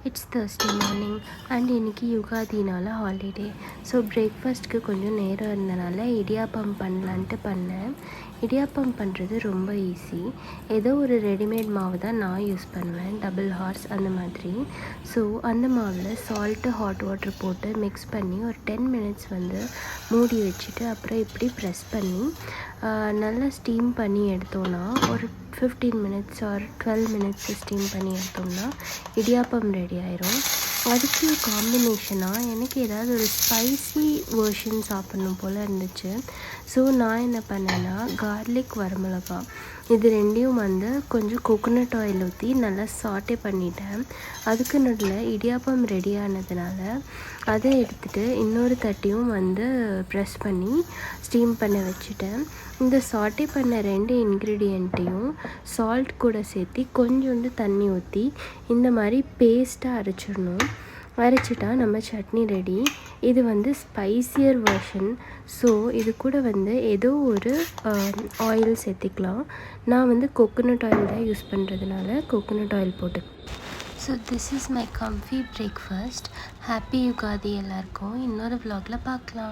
It's Thursday morning and இன்றைக்கி யுகாதினால holiday. So பிரேக்ஃபாஸ்ட்டுக்கு கொஞ்சம் நேரம் இருந்தனால இடியாப்பம் பண்ணலான்ட்டு பண்ணேன். இடியாப்பம் பண்ணுறது ரொம்ப ஈஸி. ஏதோ ஒரு ரெடிமேட் மாவு தான் நான் யூஸ் பண்ணுவேன், டபுள் ஹார்ஸ் அந்த மாதிரி. ஸோ அந்த மாவில் சால்ட்டு ஹாட் வாட்டர் போட்டு மிக்ஸ் பண்ணி ஒரு 10 மினிட்ஸ் மூடி வச்சுட்டு அப்புறம் இப்படி ப்ரெஸ் பண்ணி நல்லா ஸ்டீம் பண்ணி எடுத்தோன்னா ஒரு 15 மினிட்ஸ் ஆர் 12 மினிட்ஸ் ஸ்டீம் பண்ணி எடுத்தோம்னா இடியாப்பம் ரெடி ஆயிரும். அதுக்கு காம்பினேஷனாக எனக்கு ஏதாவது ஒரு ஸ்பைசி வேர்ஷன் சாப்பிட்ணும் போல் இருந்துச்சு. ஸோ நான் என்ன பண்ணேன்னா கார்லிக் வரமிளகா இது ரெண்டையும் கொஞ்சம் கோகோனட் ஆயில் ஊற்றி நல்லா சாட்டே பண்ணிட்டேன். அதுக்கு நடுவில் இடியாப்பம் ரெடி ஆனதுனால அதை எடுத்துகிட்டு இன்னொரு தட்டியும் ப்ரெஸ் பண்ணி ஸ்டீம் பண்ண வச்சுட்டேன். இந்த சாட்டே பண்ண 2 இன்க்ரீடியண்ட்டையும் சால்ட் கூட சேர்த்து கொஞ்சோண்டு தண்ணி ஊற்றி இந்த மாதிரி பேஸ்ட்டாக அரைச்சிடணும். அரைச்சிட்டா நம்ம சட்னி ரெடி. இது ஸ்பைசியர் வெர்ஷன். ஸோ இது கூட ஏதோ ஒரு ஆயில் சேர்த்திக்கலாம். நான் கோகோனட் ஆயில் தான் யூஸ் பண்ணுறதுனால கோகோனட் ஆயில் போட்டு. So this is my comfy breakfast. Happy Ugadi எல்லாருக்கும். இன்னொரு vlogல பார்க்கலாம்.